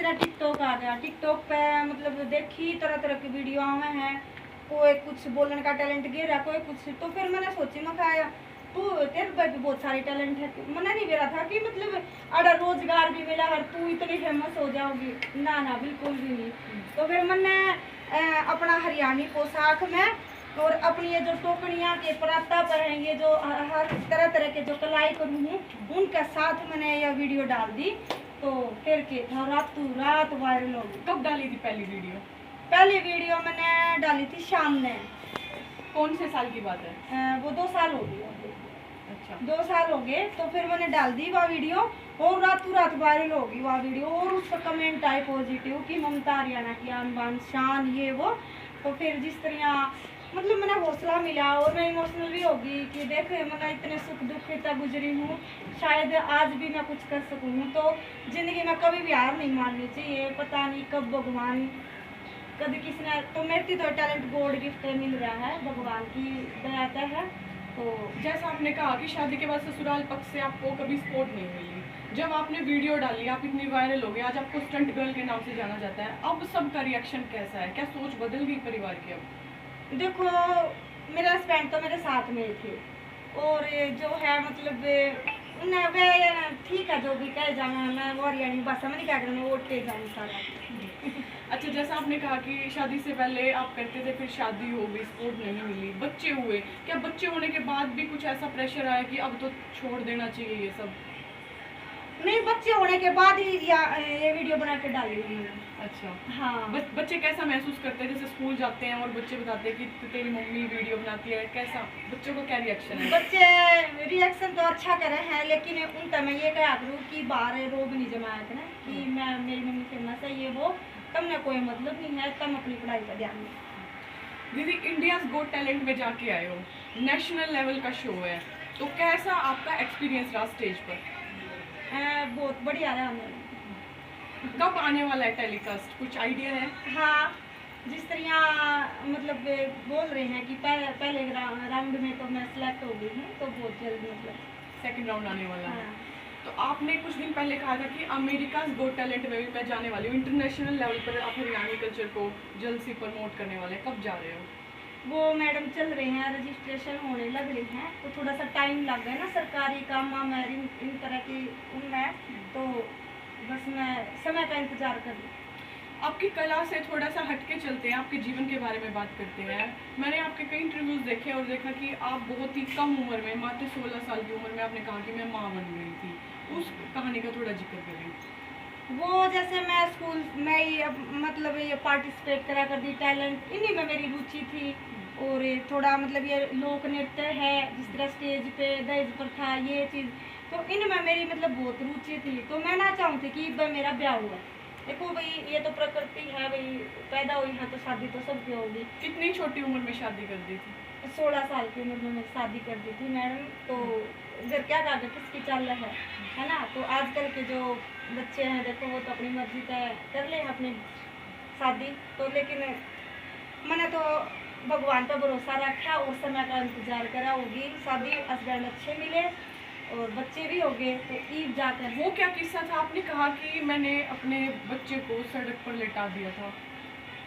तरह टिकटॉक आ गया, टिकटॉक पे मतलब देखी तरह तरह की वीडियो में है, कोई कुछ बोलने का टैलेंट गिर रहा, कोई कुछ। तो फिर मैंने सोची मैं खाया तू तेरे पे भी बहुत सारे टैलेंट है, मैंने नहीं मेरा था कि मतलब अगर रोजगार भी मिला और तू इतनी फेमस हो जाओगी, ना ना बिल्कुल भी नहीं। तो फिर मैंने अपना हरियाणी पोशाक में और अपनी ये जो टोकनियाँ के पराता पर हैं, ये जो हर तरह तरह के जो कलाई करूँ हूँ उनके साथ मैंने यह वीडियो डाल दी। तो फिर के था रातों रात वायरल हो गई। कब डाली थी पहली वीडियो? पहली वीडियो मैंने डाली थी शाम में। कौन से साल की बात है? वो 2 साल हो गए। अच्छा, 2 साल हो गए। तो फिर मैंने डाल दी वह वीडियो और रातों रात वायरल होगी वह वीडियो, और उस पर कमेंट आए पॉजिटिव कि ममता हरियाणा की आन बान शान ये वो। तो फिर जिस तरह मतलब मैंने हौसला मिला और मैं इमोशनल भी होगी कि देख मैं इतने सुख दुख तक गुजरी हूँ, शायद आज भी मैं कुछ कर सकूँ। तो ज़िंदगी में कभी भी हार नहीं माननी चाहिए, पता नहीं कब भगवान कभी किसी ने तो मेरे तो टैलेंट गॉड गिफ्ट मिल रहा है, भगवान की दया है। तो जैसा आपने कहा कि शादी के बाद ससुराल पक्ष से आपको कभी सपोर्ट नहीं मिली, जब आपने वीडियो डाली आप इतनी वायरल हो गई, आज आपको स्टंट गर्ल के नाम से जाना जाता है, अब सबका रिएक्शन कैसा है? क्या सोच बदल गई परिवार की? अब देखो मेरे हस्बैंड तो मेरे साथ में ही थे, और जो है मतलब उन्हें वे ठीक है जो भी कहे जाना, मैं वो हरियाणी भाषा में नहीं कह रही, मैं वोट पे जाऊँ सारा। अच्छा, जैसा आपने कहा कि शादी से पहले आप करते थे, फिर शादी हो गई, सपोर्ट नहीं मिली, बच्चे हुए, क्या बच्चे होने के बाद भी कुछ ऐसा प्रेशर आया कि अब तो छोड़ देना चाहिए ये सब? नहीं, बच्चे होने के बाद ही ये वीडियो बना के डाली हुई मैंने। अच्छा, हाँ। बच्चे कैसा महसूस करते हैं? जैसे स्कूल जाते हैं और बच्चे बताते हैं कि तेरी मम्मी वीडियो बनाती है, कैसा बच्चों का क्या रिएक्शन है? बच्चे रिएक्शन तो अच्छा करे हैं, लेकिन उनका मैं ये कहा करूँ कि बाहर रोब नहीं जमाया था ना कि मैं मेरी मम्मी फेमस है ये वो, तुमने कोई मतलब नहीं है, तुम अपनी पढ़ाई पर ध्यान दो। दीदी, इंडियाज गॉट टैलेंट में जाके आए हो, नेशनल लेवल का शो है, तो कैसा आपका एक्सपीरियंस रहा स्टेज पर? बहुत बढ़िया रहा हमें। कब आने वाला है टेलीकास्ट, कुछ आइडिया है? हाँ, जिस तरह मतलब बोल रहे हैं कि पहले राउंड में तो मैं सिलेक्ट हो गई हूँ, तो बहुत जल्द मतलब सेकंड राउंड आने वाला है। हाँ। तो आपने कुछ दिन पहले कहा था कि अमेरिका गॉट टैलेंट में भी मैं जाने वाली हूँ, इंटरनेशनल लेवल पर आप हरियाणी कल्चर को जल्द से प्रमोट करने वाले हैं, कब जा रहे हो? वो मैडम चल रहे हैं, रजिस्ट्रेशन होने लग रही हैं, तो थोड़ा सा टाइम लग गया ना, सरकारी काम में इन तरह की उनमें, तो बस मैं समय का इंतजार कर रही हूँ। आपकी कला से थोड़ा सा हटके चलते हैं, आपके जीवन के बारे में बात करते हैं। मैंने आपके कई इंटरव्यूज़ देखे और देखा कि आप बहुत ही कम उम्र में, मात्र 16 साल की उम्र में आपने कहा कि मैं माँ बन गई थी, उस कहानी का थोड़ा जिक्र करें। वो जैसे मैं स्कूल में ही मतलब ये पार्टिसिपेट करा करती, टैलेंट इन्हीं में मेरी रुचि थी, और थोड़ा मतलब ये लोक नृत्य है, जिस तरह स्टेज पे दहेज प्रथा ये चीज़, तो इनमें मेरी मतलब बहुत रुचि थी। तो मैं ना चाहूँ थी कि मेरा ब्याह हुआ, देखो भाई ये तो प्रकृति है भाई, पैदा हुई है तो शादी तो सबकी होगी। कितनी छोटी उम्र में शादी कर दी थी? 16 साल की उम्र में मैं शादी कर दी थी मैडम। तो इधर क्या कहा किसकी चाल है ना। तो आजकल के जो बच्चे हैं देखो वो तो अपनी मर्जी तय कर ले अपनी शादी, तो लेकिन मैंने तो भगवान पर भरोसा रखा और समय का इंतजार करा, होगी शादी, हस्बैंड अच्छे मिले और बच्चे भी हो गए, तो ईद जाकर। वो क्या किस्सा था? आपने कहा कि मैंने अपने बच्चे को सड़क पर लेटा दिया था।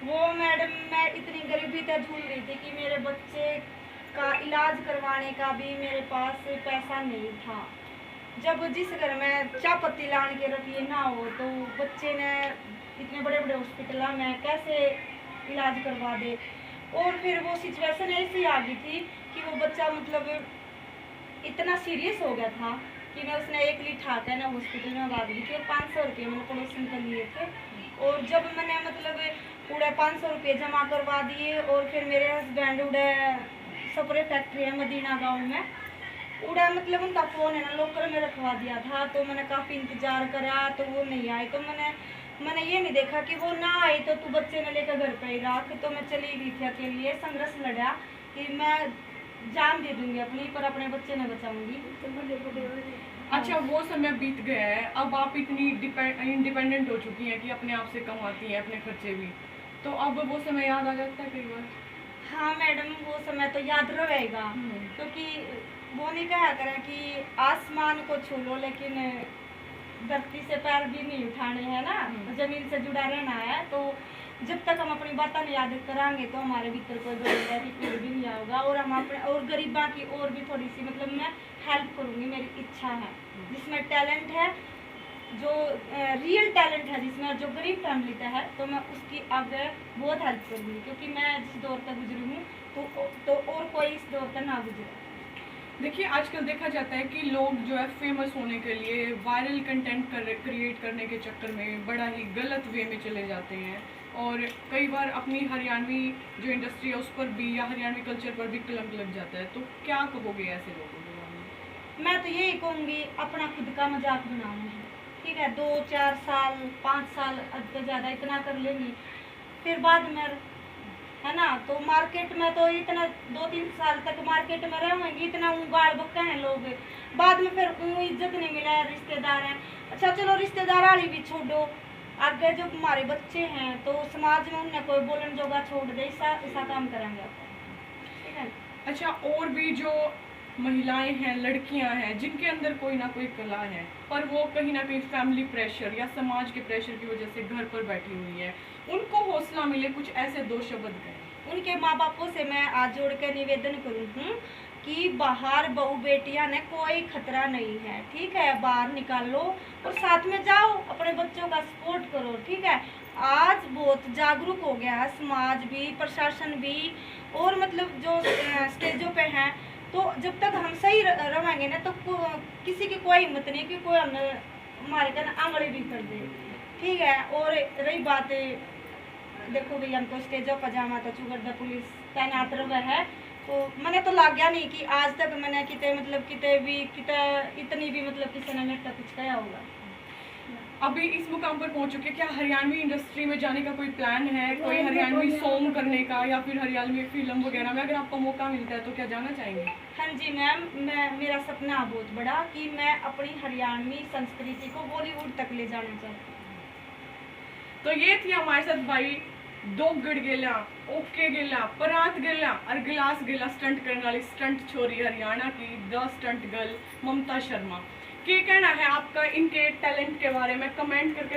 वो मैडम मैं इतनी गरीबी तक झूल रही थी कि मेरे बच्चे का इलाज करवाने का भी मेरे पास पैसा नहीं था। जब जिस घर में चाय पत्ती लान के रखिए ना हो, तो बच्चे ने इतने बड़े बड़े हॉस्पिटल में कैसे इलाज करवा दे। और फिर वो सिचुएशन ऐसी आ गई थी कि वो बच्चा मतलब इतना सीरियस हो गया था कि मैं उसने एक ली ठा के ना हॉस्पिटल में भाग दी थी, और 500 रुपये मैंने पड़ोसन कर लिए थे। और जब मैंने मतलब पूरे 500 रुपये जमा करवा दिए, और फिर मेरे हस्बैंड उड़े सपरे फैक्ट्री है मदीना गांव में, उड़ा मतलब उनका फ़ोन है ना लोकल में रखवा दिया था। तो मैंने काफ़ी इंतज़ार करा, तो वो नहीं आई। तो मैंने ये नहीं देखा कि वो ना आई तो तू बच्चे ने लेकर घर पे ही रख। तो मैं चली गई थी अकेले, संघर्ष लड़ा कि मैं जान दे दूंगी अपनी, पर अपने बच्चे ने बचाऊंगी। अच्छा, वो समय बीत गया है, अब आप इतनी इंडिपेंडेंट हो चुकी हैं कि अपने आप से कमाती हैं, अपने खर्चे भी, तो अब वो समय याद आ जाता है कई बार? हाँ मैडम, वो समय तो याद रहेगा, क्योंकि वो नहीं कहा करें कि आसमान को छू लो लेकिन धरती से पैर भी नहीं उठाने हैं ना, तो जमीन से जुड़ा रहना है। तो जब तक हम अपनी बातें नहीं याद करांगे तो हमारे भीतर कोई गरीबा की पीड़ भी नहीं आएगा, और हम अपने और गरीबा की और भी थोड़ी सी मतलब मैं हेल्प करूँगी, मेरी इच्छा है। जिसमें टैलेंट है, जो रियल टैलेंट है, जिसमें जो गरीब फैमिली का है, तो मैं उसकी आगे बहुत हेल्प करूँगी, क्योंकि मैं जिस दौर तक गुजरी हूँ तो और कोई इस दौर तक ना गुजरे। देखिए आजकल देखा जाता है कि लोग जो है फेमस होने के लिए वायरल कंटेंट क्रिएट करने के चक्कर में बड़ा ही गलत वे में चले जाते हैं, और कई बार अपनी हरियाणवी जो इंडस्ट्री है उस पर भी या हरियाणवी कल्चर पर भी कलंक लग जाता है। तो क्या कहोगे ऐसे लोगों के बारे में? मैं तो यही कहूँगी, अपना खुद का मजाक बनाऊँगी, ठीक है। 2-4 साल 5 साल से ज़्यादा इतना कर लेंगी, फिर बाद में है ना, तो मार्केट में तो इतना 2-3 साल तक मार्केट में रहेंगी, इतना गाड़ बक्का हैं लोग, बाद में फिर इज्जत नहीं मिला है, रिश्तेदार हैं। अच्छा चलो रिश्तेदार वाली भी छोड़ो, आगे जो हमारे बच्चे हैं तो समाज में उन्हें कोई बोलन जोगा छोड़ दे, ऐसा काम करेंगे अपन, ठीक है। अच्छा, और भी जो महिलाएं हैं, लड़कियां हैं, जिनके अंदर कोई ना कोई कला है, पर वो कहीं ना कहीं फैमिली प्रेशर या समाज के प्रेशर की वजह से घर पर बैठी हुई है, उनको हौसला मिले, कुछ ऐसे 2 शब्द कहें। उनके माँ बापों से मैं आज जोड़ के निवेदन करूँ हूँ कि बाहर बहू बेटियां ने कोई खतरा नहीं है, ठीक है। बाहर निकालो और साथ में जाओ, अपने बच्चों का सपोर्ट करो, ठीक है। आज बहुत जागरूक हो गया है समाज भी, प्रशासन भी, और मतलब जो स्टेजों पे हैं, तो जब तक हम सही रहेंगे ना तो किसी की कोई हिम्मत नहीं कि कोई हमारे कहना आंगड़ी भी कर दे, ठीक है। और रही बात, देखो भाई हम तो स्टेजों पर जाना तो चुगरदा पुलिस तैनात रहा है, तो मैंने तो लग गया नहीं कि आज तक मैंने किते इतनी भी मतलब किसी ने मेरे तक कुछ कहा होगा। अभी इस मुकाम पर पहुंच चुके, क्या हरियाणवी इंडस्ट्री में जाने का कोई प्लान है, कोई हरियाणवी सॉन्ग करने का या फिर हरियाणवी फिल्म वगैरह में अगर आपको मौका मिलता है तो क्या जाना चाहेंगे? हाँ जी मैम, मेरा सपना है बहुत बड़ा कि मैं अपनी हरियाणवी संस्कृति को बॉलीवुड तक ले जाना चाहती हूँ। तो ये थी हमारे साथ भाई दो गड़ गेला, ओके गेला, परात गेला और गिलास गेला स्टंट करने वाली स्टंट छोरी हरियाणा की the stunt girl Mamta Sharma. क्या कहना है आपका इनके टैलेंट के बारे में? कमेंट करके